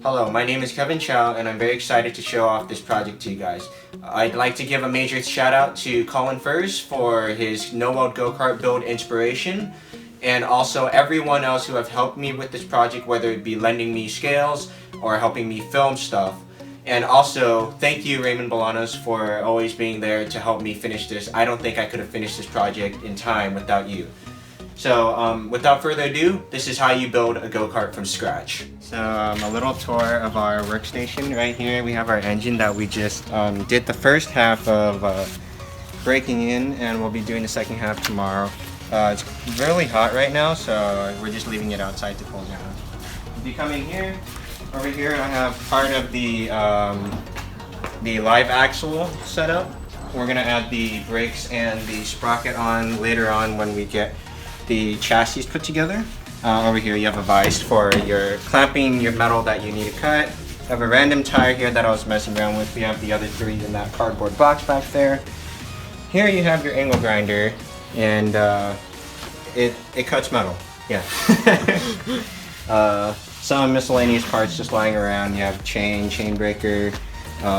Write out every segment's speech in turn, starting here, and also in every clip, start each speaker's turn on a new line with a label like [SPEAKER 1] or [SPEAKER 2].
[SPEAKER 1] Hello, my name is Kevin Chow and I'm very excited to show off this project to you guys. I'd like to give a major shout out to Colin Furs for his no-weld go-kart build inspiration, and also everyone else who have helped me with this project, whether it be lending me scales or helping me film stuff. And also, thank you Raymond for always being there to help me finish this. I don't think I could have finished this project in time without you. So without further ado, this is how you build a go-kart from scratch. So a little tour of our workstation. Right here we have our engine that we just did the first half of breaking in, and we'll be doing the second half tomorrow. It's really hot right now, so we're just leaving it outside to cool down. If you come in here, over here I have part of the live axle setup. We're gonna add the brakes and the sprocket on later on when we get the chassis put together. Over here you have a vise for your clamping your metal that you need to cut. I have a random tire here that I was messing around with. We have the other three in that cardboard box back there. Here you have your angle grinder, and it cuts metal. Yeah. Some miscellaneous parts just lying around. You have chain breaker,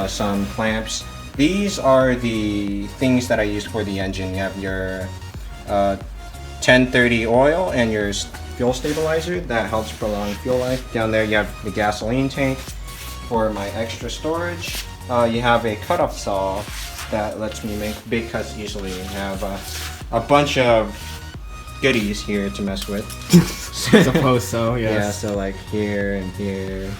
[SPEAKER 1] some clamps. These are the things that I used for the engine. You have your 1030 oil and your fuel stabilizer that helps prolong fuel life. Down there you have the gasoline tank for my extra storage. You have a cutoff saw that lets me make big cuts easily. You have a bunch of goodies here to mess with.
[SPEAKER 2] I suppose so, yes.
[SPEAKER 1] Yeah, so like here and here.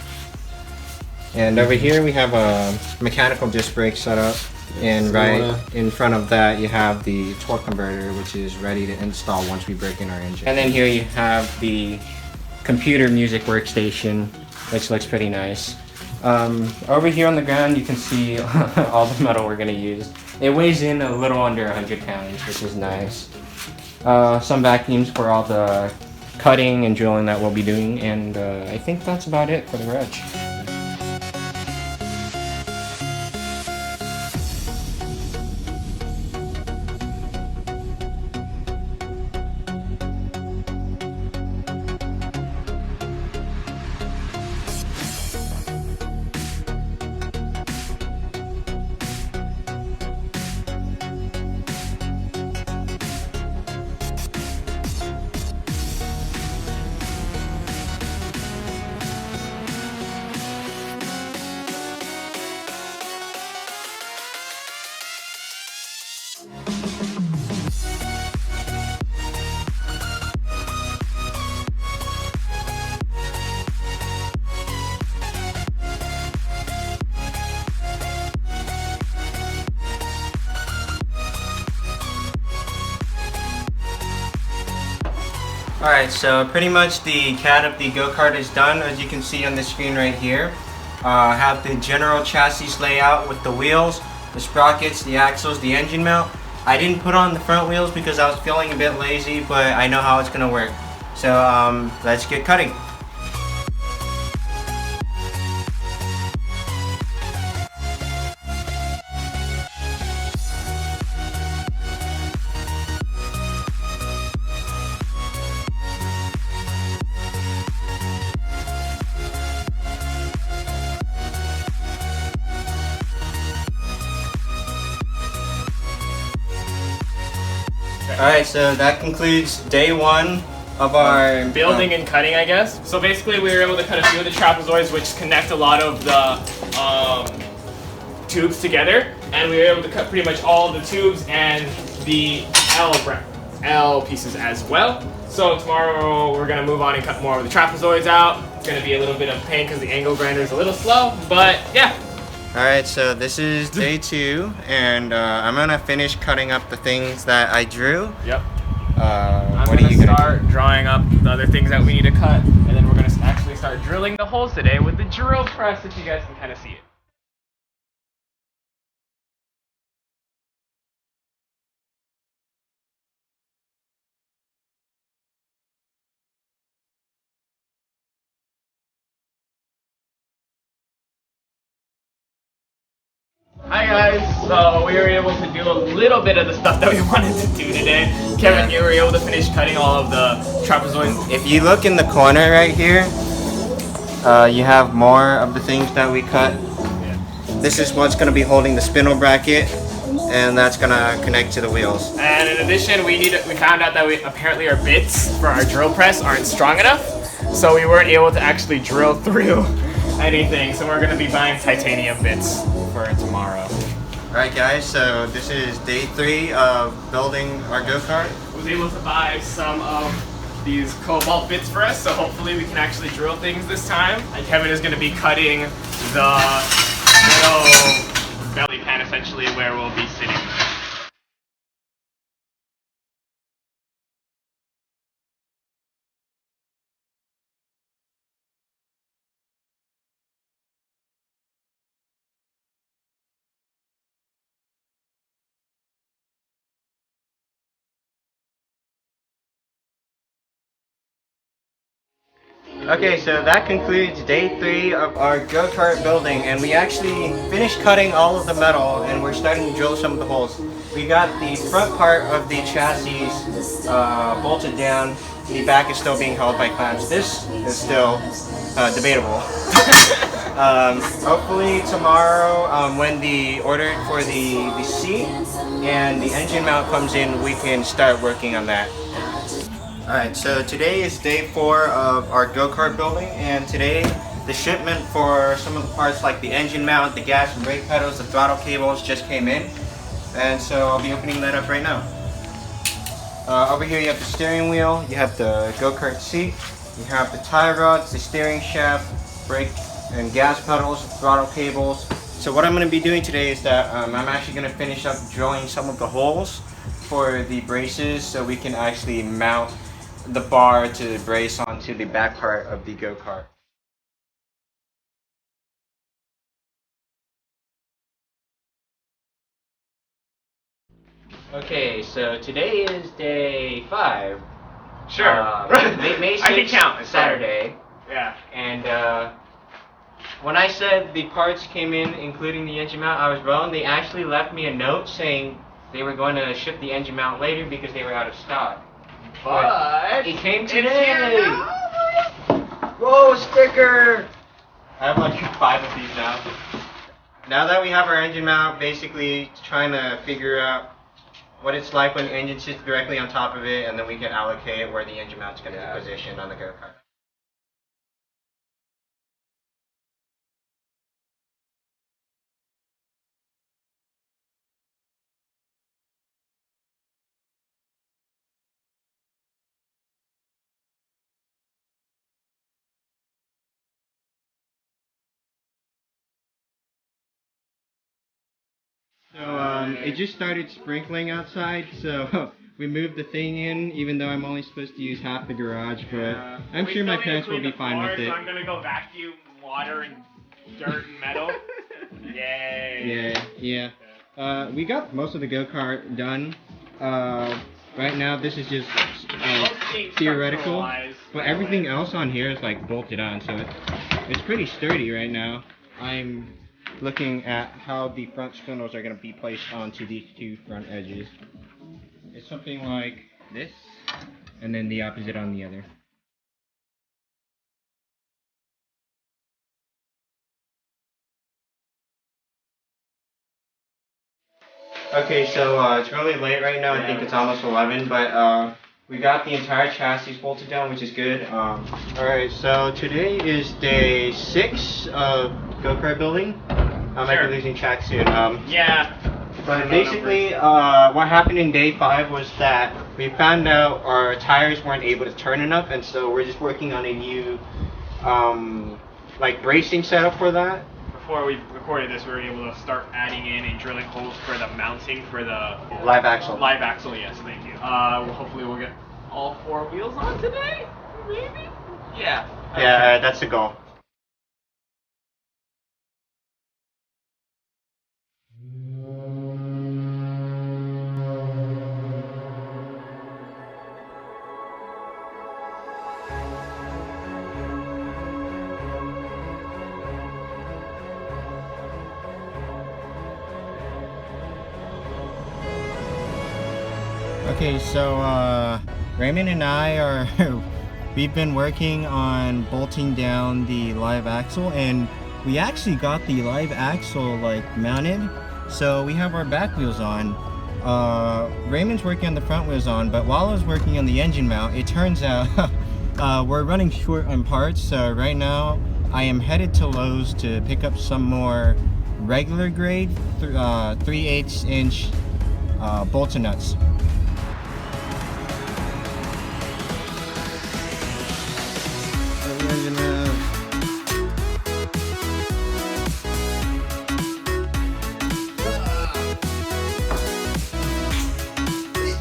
[SPEAKER 1] And over here we have a mechanical disc brake setup. And right in front of that you have the torque converter, which is ready to install once we break in our engine. And then here you have the computer music workstation, which looks pretty nice. Over here on the ground you can see all the metal we're going to use. It weighs in a little under 100 pounds, which is nice. Some vacuums for all the cutting and drilling that we'll be doing, and I think that's about it for the reg. Alright, so pretty much the CAD of the go-kart is done, as you can see on the screen right here. I have the general chassis layout with the wheels, the sprockets, the axles, the engine mount. I didn't put on the front wheels because I was feeling a bit lazy, but I know how it's going to work. So let's get cutting. Alright, so that concludes day one of our
[SPEAKER 2] building and cutting, I guess. So basically we were able to cut a few of the trapezoids which connect a lot of the tubes together, and we were able to cut pretty much all of the tubes and the L pieces as well. So tomorrow we're going to move on and cut more of the trapezoids out. It's going to be a little bit of pain because the angle grinder is a little slow, but yeah.
[SPEAKER 1] Alright, so this is day two, and I'm gonna finish cutting up the things that I drew.
[SPEAKER 2] Yep.
[SPEAKER 1] What
[SPEAKER 2] I'm gonna start drawing up the other things that we need to cut, and then we're gonna actually start drilling the holes today with the drill press, if you guys can kind of see it. Hi guys, so we were able to do a little bit of the stuff that we wanted to do today. Kevin, you were able to finish cutting all of the trapezoids.
[SPEAKER 1] If you look in the corner right here, You have more of the things that we cut. This is what's going to be holding the spindle bracket, and that's going to connect to the wheels.
[SPEAKER 2] And in addition, we found out that apparently our bits for our drill press aren't strong enough, so we weren't able to actually drill through anything. So we're going to be buying titanium bits for tomorrow.
[SPEAKER 1] Alright guys, so this is day 3 of building our go-kart.
[SPEAKER 2] I was able to buy some of these cobalt bits for us, so hopefully we can actually drill things this time. And Kevin is going to be cutting the little belly pan essentially where we'll be sitting.
[SPEAKER 1] Okay, so that concludes day 3 of our go-kart building, and we actually finished cutting all of the metal and we're starting to drill some of the holes. We got the front part of the chassis bolted down. The back is still being held by clamps. This is still debatable. Hopefully tomorrow, when the order for the seat and the engine mount comes in, we can start working on that. Alright, so today is day 4 of our go-kart building, and today the shipment for some of the parts like the engine mount, the gas and brake pedals, the throttle cables just came in, and so I'll be opening that up right now. Over here you have the steering wheel, you have the go-kart seat, you have the tie rods, the steering shaft, brake and gas pedals, throttle cables. So what I'm going to be doing today is that I'm actually going to finish up drilling some of the holes for the braces so we can actually mount the bar to brace onto the back part of the go-kart. Okay, so today is day 5.
[SPEAKER 2] Sure.
[SPEAKER 1] May 6th,
[SPEAKER 2] I can count. It's
[SPEAKER 1] Saturday.
[SPEAKER 2] Yeah.
[SPEAKER 1] And when I said the parts came in, including the engine mount, I was wrong. They actually left me a note saying they were going to ship the engine mount later because they were out of stock.
[SPEAKER 2] But
[SPEAKER 1] it came today! Whoa, sticker! I have like 5 of these now. Now that we have our engine mount, basically trying to figure out what it's like when the engine sits directly on top of it, and then we can allocate where the engine mount's going to be positioned on the go-kart. So it just started sprinkling outside, so we moved the thing in, even though I'm only supposed to use half the garage, but I'm sure my parents will be fine with it.
[SPEAKER 2] So I'm gonna go vacuum water and dirt and metal. Yay!
[SPEAKER 1] Yeah. We got most of the go-kart done. Right now this is just theoretical, but everything else on here is like bolted on, so it's pretty sturdy right now. I'm looking at how the front spindles are going to be placed onto these 2 front edges. It's something like this, and then the opposite on the other. Okay, so it's really late right now. I think it's almost 11, but we got the entire chassis bolted down, which is good. Alright, so today is day 6 of go-kart building. I might be losing track soon.
[SPEAKER 2] Yeah.
[SPEAKER 1] But basically, what happened in day 5 was that we found out our tires weren't able to turn enough, and so we're just working on a new, like bracing setup for that.
[SPEAKER 2] Before we recorded this, we were able to start adding in and drilling holes for the mounting for the
[SPEAKER 1] live axle.
[SPEAKER 2] Live axle, yes, thank you. Hopefully we'll get all 4 wheels on today, maybe. Yeah.
[SPEAKER 1] Yeah, that's the goal. Okay, so Raymond and I are
[SPEAKER 3] we've been working on bolting down the live axle, and we actually got the live axle like mounted. So we have our back wheels on. Raymond's working on the front wheels on, but while I was working on the engine mount, it turns out we're running short on parts. So right now I am headed to Lowe's to pick up some more regular grade 3/8 inch bolts and nuts.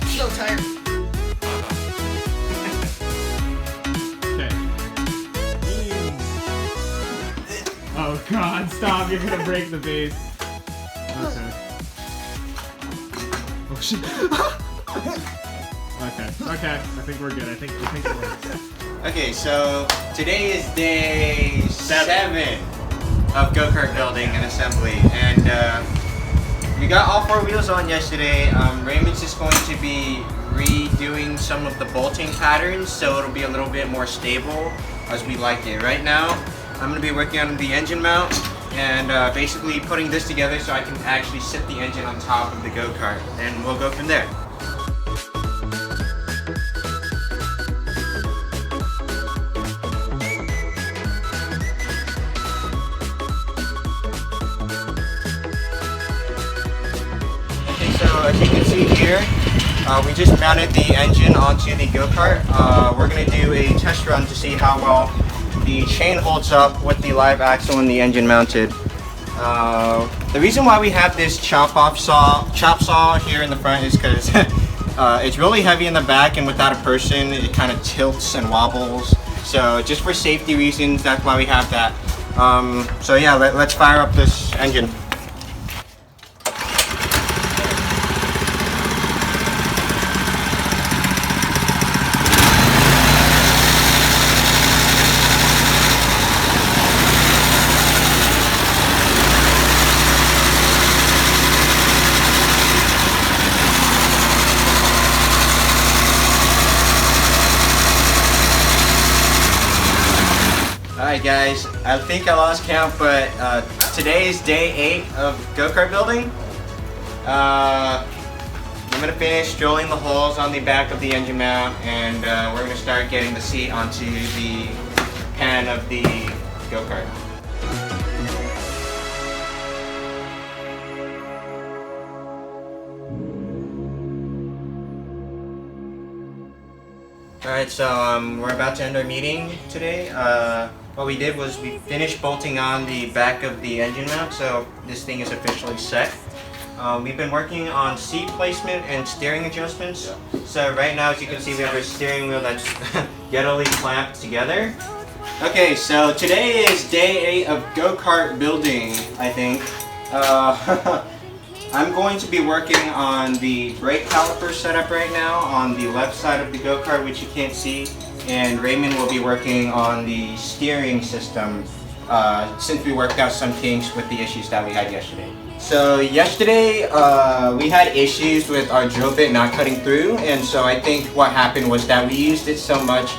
[SPEAKER 1] So tired.
[SPEAKER 2] Okay. Oh God! Stop! You're gonna break the base. Okay. Oh shit. Okay. I think we're good. I think it works.
[SPEAKER 1] Okay, so today is day 7 of Go Kart building and assembly, and we got all 4 wheels on yesterday. Raymond's just going to be redoing some of the bolting patterns, so it'll be a little bit more stable as we like it. Right now, I'm going to be working on the engine mount and basically putting this together so I can actually sit the engine on top of the Go Kart, and we'll go from there. So as you can see here, we just mounted the engine onto the Go Kart. We're going to do a test run to see how well the chain holds up with the live axle and the engine mounted. The reason why we have this chop saw here in the front is because it's really heavy in the back, and without a person it kind of tilts and wobbles. So just for safety reasons, that's why we have that. So yeah, let's fire up this engine. Alright guys, I think I lost count, but today is day 8 of Go Kart building. I'm going to finish drilling the holes on the back of the engine mount, and we're going to start getting the seat onto the pan of the Go Kart. Alright, so we're about to end our meeting today. What we did was we finished bolting on the back of the engine mount, so this thing is officially set. We've been working on seat placement and steering adjustments. So right now, as you can see, we have our steering wheel that's gettily clamped together. Okay, so today is day 8 of Go Kart building, I think. I'm going to be working on the brake caliper setup right now on the left side of the Go Kart, which you can't see, and Raymond will be working on the steering system since we worked out some kinks with the issues that we had yesterday. So yesterday we had issues with our drill bit not cutting through, and so I think what happened was that we used it so much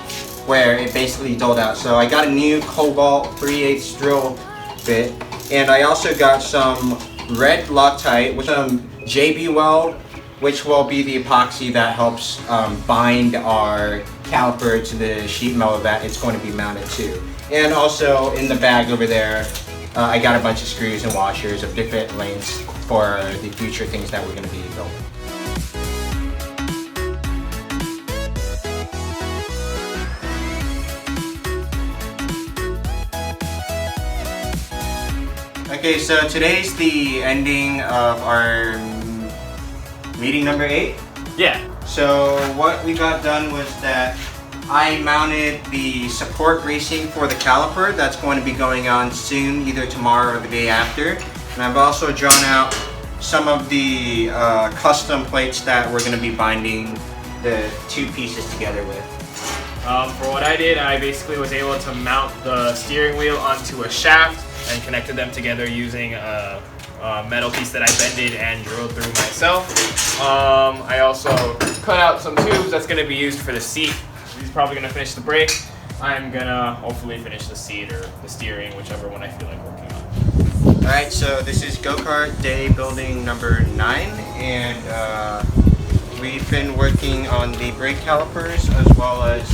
[SPEAKER 1] where it basically dulled out. So I got a new Cobalt 3/8 drill bit, and I also got some red Loctite with some JB Weld, which will be the epoxy that helps bind our caliper to the sheet metal that it's going to be mounted to. And also in the bag over there, I got a bunch of screws and washers of different lengths for the future things that we're going to be building. Okay, so today's the ending of our meeting number 8.
[SPEAKER 2] Yeah.
[SPEAKER 1] So what we got done was that I mounted the support bracing for the caliper that's going to be going on soon, either tomorrow or the day after. And I've also drawn out some of the custom plates that we're going to be binding the 2 pieces together with.
[SPEAKER 2] For what I did, I basically was able to mount the steering wheel onto a shaft and connected them together using a metal piece that I bended and drilled through myself. I also cut out some tubes that's going to be used for the seat. he's probably gonna finish the brake. I'm gonna hopefully finish the seat or the steering, whichever one I feel like working on.
[SPEAKER 1] Alright, so this is Go Kart day building number 9, and we've been working on the brake calipers as well as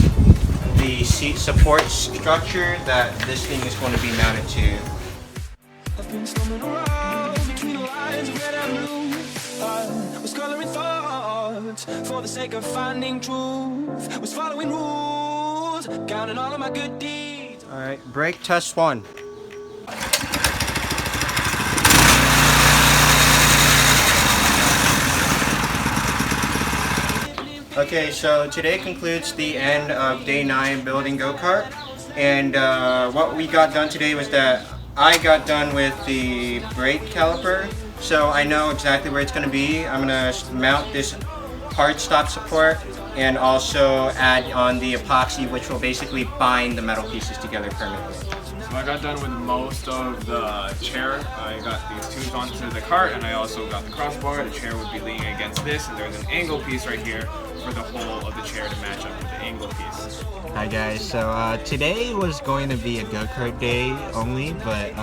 [SPEAKER 1] the seat support structure that this thing is going to be mounted to.
[SPEAKER 4] I've been stumbling around between the lines of red and blue. I was coloring thoughts for the sake of finding truth. Was following rules, counting all of my good deeds.
[SPEAKER 1] Alright, brake test 1. Okay, so today concludes the end of day 9 building Go Kart, and what we got done today was that I got done with the brake caliper, so I know exactly where it's going to be. I'm going to mount this hard stop support and also add on the epoxy, which will basically bind the metal pieces together permanently.
[SPEAKER 2] So I got done with most of the chair. I got these tubes onto the cart, and I also got the crossbar. The chair would be leaning against this, and there's an angle piece right here for the whole of the chair to match up with the angle piece.
[SPEAKER 3] Hi guys, so today was going to be a go-kart day only, but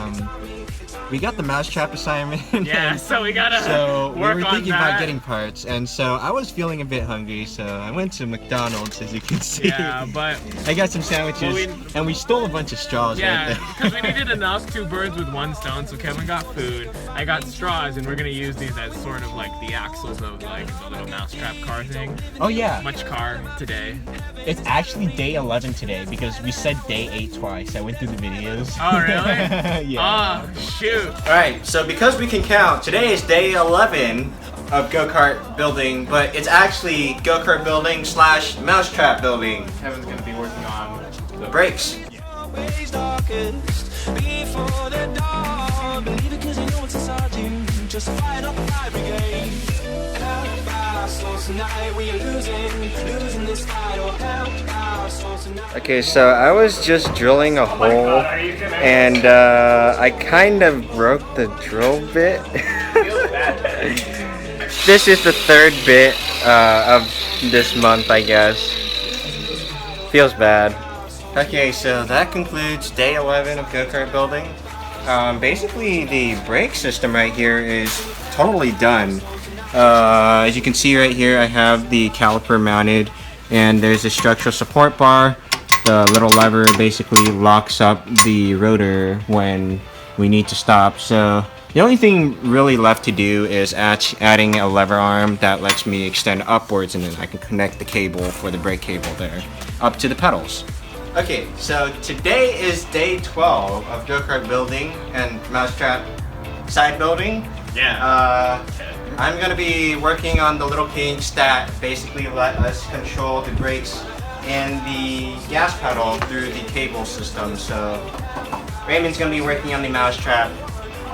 [SPEAKER 3] we got the mousetrap assignment.
[SPEAKER 2] Yeah, so we gotta
[SPEAKER 3] so
[SPEAKER 2] work
[SPEAKER 3] we were
[SPEAKER 2] on
[SPEAKER 3] thinking
[SPEAKER 2] that.
[SPEAKER 3] about getting parts, and so I was feeling a bit hungry, so I went to McDonald's, as you can see.
[SPEAKER 2] Yeah, but
[SPEAKER 3] I got some sandwiches, and we stole a bunch of straws right
[SPEAKER 2] yeah,
[SPEAKER 3] there.
[SPEAKER 2] because we needed enough 2 birds with 1 stone. So Kevin got food, I got straws, and we're gonna use these as sort of like the axles of like the little mousetrap car thing.
[SPEAKER 3] Oh yeah,
[SPEAKER 2] Much car today.
[SPEAKER 3] it's actually day 11 today because we said day 8 twice. I went through the videos.
[SPEAKER 2] Oh really?
[SPEAKER 3] Yeah.
[SPEAKER 2] Oh shoot.
[SPEAKER 1] Alright, so because we can count, today is day 11 of Go Kart building, but it's actually Go Kart building / mousetrap building.
[SPEAKER 2] Kevin's gonna be working on the
[SPEAKER 1] Brakes.
[SPEAKER 4] Always darkest before the dawn. Believe it 'cause you know what's inside you. Just fight up the fire brigade. Help our souls tonight. We are losing this fight. Oh, help our souls tonight.
[SPEAKER 1] Okay, so I was just drilling a hole, and I kind of broke the drill bit. This is the 3rd bit of this month, I guess. Feels bad. Okay, so that concludes day 11 of Go Kart building. Basically, the brake system right here is totally done. As you can see right here, I have the caliper mounted, and there's a structural support bar. The little lever basically locks up the rotor when we need to stop. So the only thing really left to do is adding a lever arm that lets me extend upwards, and then I can connect the cable for the brake cable there up to the pedals. Okay, so today is day 12 of Go Kart building and mousetrap side building.
[SPEAKER 2] Yeah.
[SPEAKER 1] I'm going to be working on the little kinks that basically let us control the brakes and the gas pedal through the cable system. So Raymond's going to be working on the mousetrap.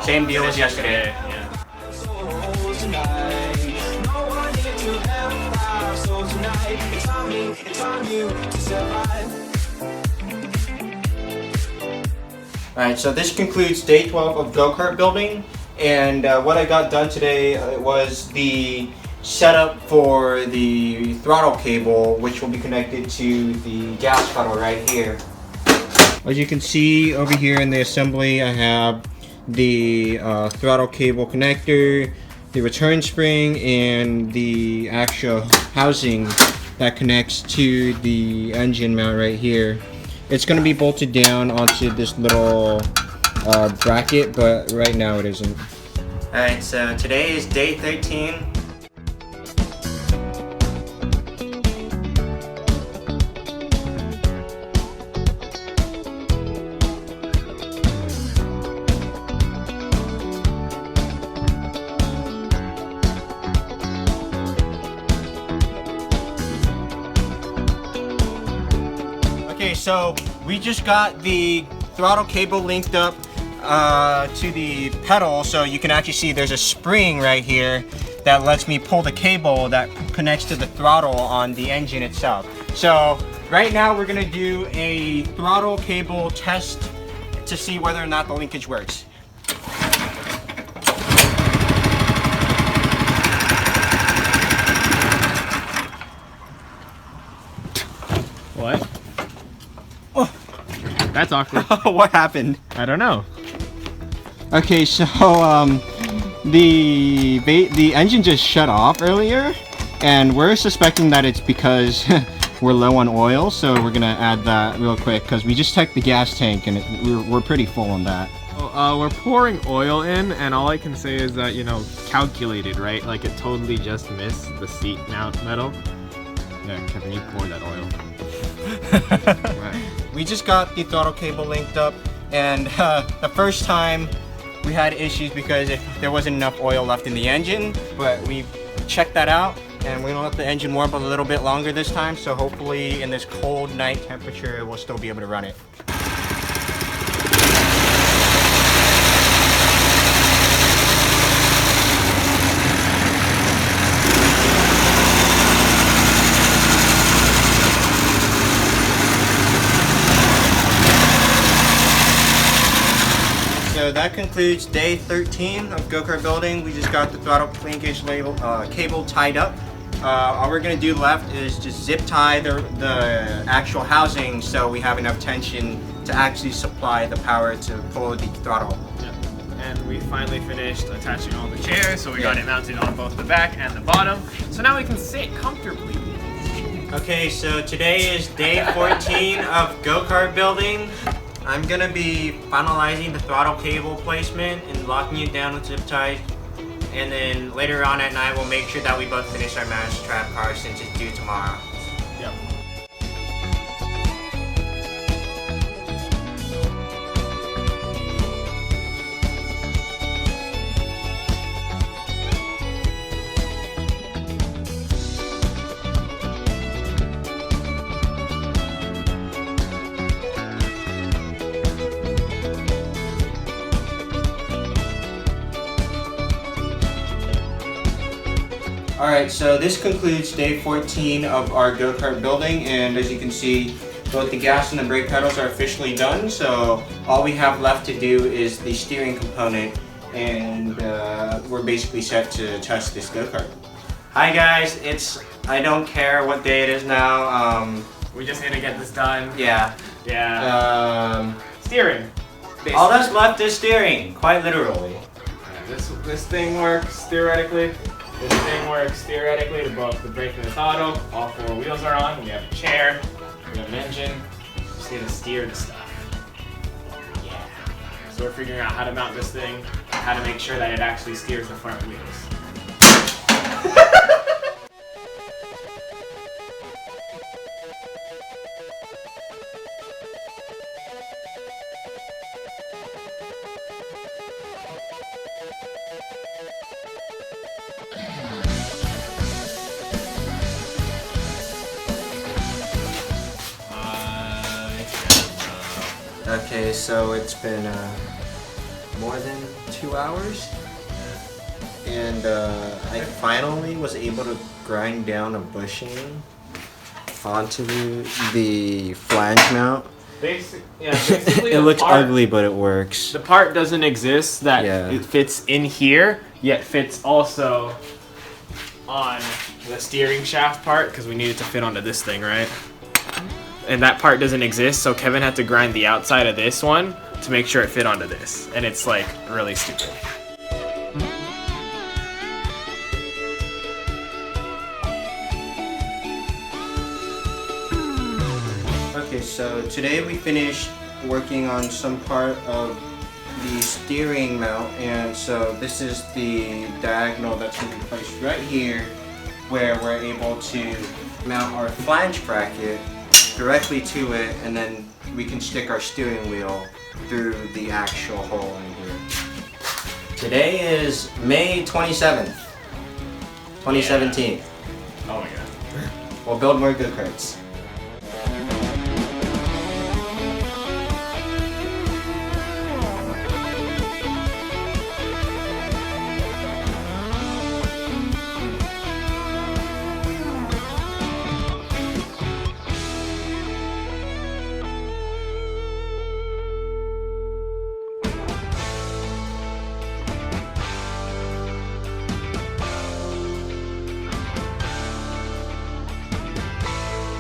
[SPEAKER 1] Same deal as yesterday.
[SPEAKER 2] Yeah.
[SPEAKER 4] Souls tonight. No one here to help our souls tonight. It's on me, it's on you to survive.
[SPEAKER 1] Alright, so this concludes day 12 of Go Kart building, and what I got done today was the setup for the throttle cable, which will be connected to the gas pedal right here. As you can see over here in the assembly, I have the throttle cable connector, the return spring, and the actual housing that connects to the engine mount right here. It's going to be bolted down onto this little bracket, but right now it isn't. Alright, so today is day 13. Okay, so we just got the throttle cable linked up to the pedal, so you can actually see there's a spring right here that lets me pull the cable that connects to the throttle on the engine itself. So right now we're gonna do a throttle cable test to see whether or not the linkage works.
[SPEAKER 2] What? That's awkward.
[SPEAKER 3] What happened?
[SPEAKER 2] I don't know.
[SPEAKER 3] Okay, so the engine just shut off earlier, and we're suspecting that it's because we're low on oil. So we're gonna add that real quick because we just checked the gas tank and we're pretty full on that.
[SPEAKER 2] Well, we're pouring oil in, and all I can say is that, you know, calculated, right? Like it totally just missed the seat mount metal. Yeah, Kevin, you pour that oil. Right.
[SPEAKER 3] We just got the throttle cable linked up, and the first time we had issues because there wasn't enough oil left in the engine, but we checked that out, and we're gonna let the engine warm up a little bit longer this time, so hopefully in this cold night temperature we'll still be able to run it. So that concludes day 13 of Go Kart building. We just got the throttle linkage cable tied up. All we're gonna do left is just zip tie the actual housing so we have enough tension to actually supply the power to pull the throttle.
[SPEAKER 2] Yep. And we finally finished attaching all the chairs, so we got it mounted on both the back and the bottom. So now we can sit comfortably.
[SPEAKER 3] Okay, so today is day 14 of Go Kart building. I'm gonna be finalizing the throttle cable placement and locking it down with zip ties. And then later on at night, we'll make sure that we both finish our mousetrap car since it's due tomorrow.
[SPEAKER 2] Yep.
[SPEAKER 1] Alright, so this concludes day 14 of our Go Kart building, and as you can see, both the gas and the brake pedals are officially done, so all we have left to do is the steering component, and we're basically set to test this Go Kart. Hi guys, I don't care what day it is now,
[SPEAKER 2] We just need to get this done.
[SPEAKER 1] yeah.
[SPEAKER 2] Yeah. Steering. Basically.
[SPEAKER 1] All that's left is steering, quite literally.
[SPEAKER 2] This thing works theoretically. This thing works theoretically to both the brake and the throttle. All four wheels are on. We have a chair. We have an engine. Just need to steer the stuff. Yeah. So we're figuring out how to mount this thing, how to make sure that it actually steers the front wheels.
[SPEAKER 1] Okay, so it's been more than 2 hours, and I finally was able to grind down a bushing onto the flange mount.
[SPEAKER 2] Basically
[SPEAKER 1] It looks ugly, but it works.
[SPEAKER 2] The part doesn't exist that
[SPEAKER 1] Yeah.
[SPEAKER 2] it fits in here, yet fits also on the steering shaft part, because we need it to fit onto this thing, right? And that part doesn't exist, so Kevin had to grind the outside of this one to make sure it fit onto this. And it's like really stupid.
[SPEAKER 1] Okay, so today we finished working on some part of the steering mount, and so this is the diagonal that's going to be placed right here, where we're able to mount our flange bracket directly to it, and then we can stick our steering wheel through the actual hole in here. Today is May 27th, 2017.
[SPEAKER 2] Oh my god.
[SPEAKER 1] We'll build more Go Karts.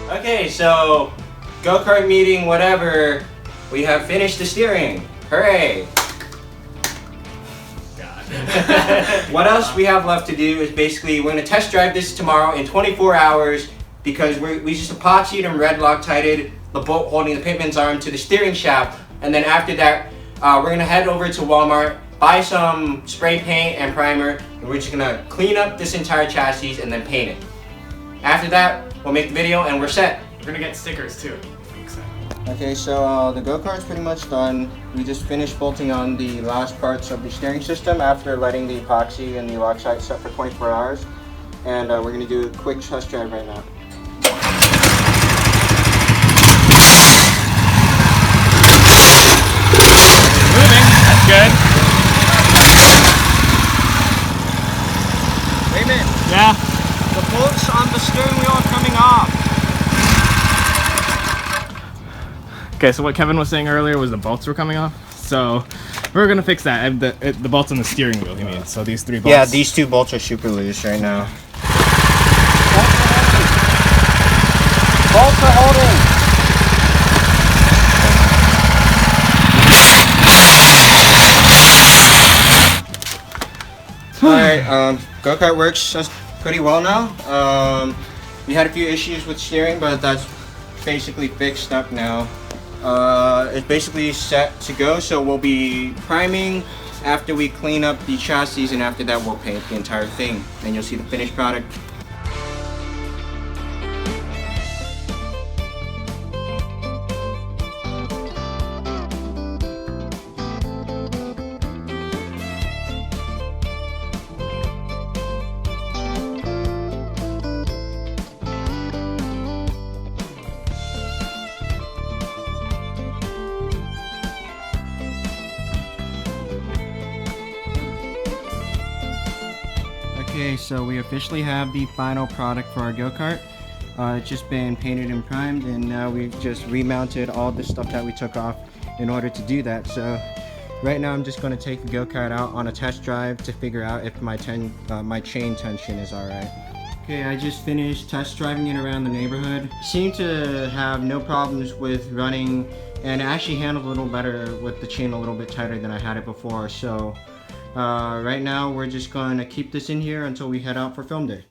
[SPEAKER 1] Okay, so Go Kart meeting, whatever. we have finished the steering. Hooray! What else we have left to do is basically we're going to test drive this tomorrow in 24 hours because we just epoxied and red Loctited the bolt holding the pitman's arm to the steering shaft, and then after that we're going to head over to Walmart, buy some spray paint and primer, and we're just going to clean up this entire chassis and then paint it. After that we'll make the video and we're set.
[SPEAKER 2] We're gonna get stickers too.
[SPEAKER 3] Okay, so the go-kart's pretty much done. We just finished bolting on the last parts of the steering system after letting the epoxy and the Loctite set for 24 hours. And we're going to do a quick test drive right now.
[SPEAKER 2] Moving, that's good.
[SPEAKER 3] Raymond,
[SPEAKER 2] Yeah.
[SPEAKER 3] the bolts on the steering wheel are coming off.
[SPEAKER 2] Okay, so what Kevin was saying earlier was the bolts were coming off. So we're gonna fix that. The bolts on the steering wheel, you mean? So these 3 bolts.
[SPEAKER 3] Yeah, these 2 bolts are super loose right now. Bolts are holding! Alright, go-kart works pretty well now. We had a few issues with steering, but that's basically fixed up now. It's basically set to go, so we'll be priming after we clean up the chassis, and after that we'll paint the entire thing and you'll see the finished product. Okay, so we officially have the final product for our go-kart. It's just been painted and primed, and now we've just remounted all the stuff that we took off in order to do that. So right now I'm just going to take the go-kart out on a test drive to figure out if my chain tension is alright. Okay, I just finished test driving it around the neighborhood. Seemed to have no problems with running, and it actually handled a little better with the chain a little bit tighter than I had it before. So right now we're just going to keep this in here until we head out for film day.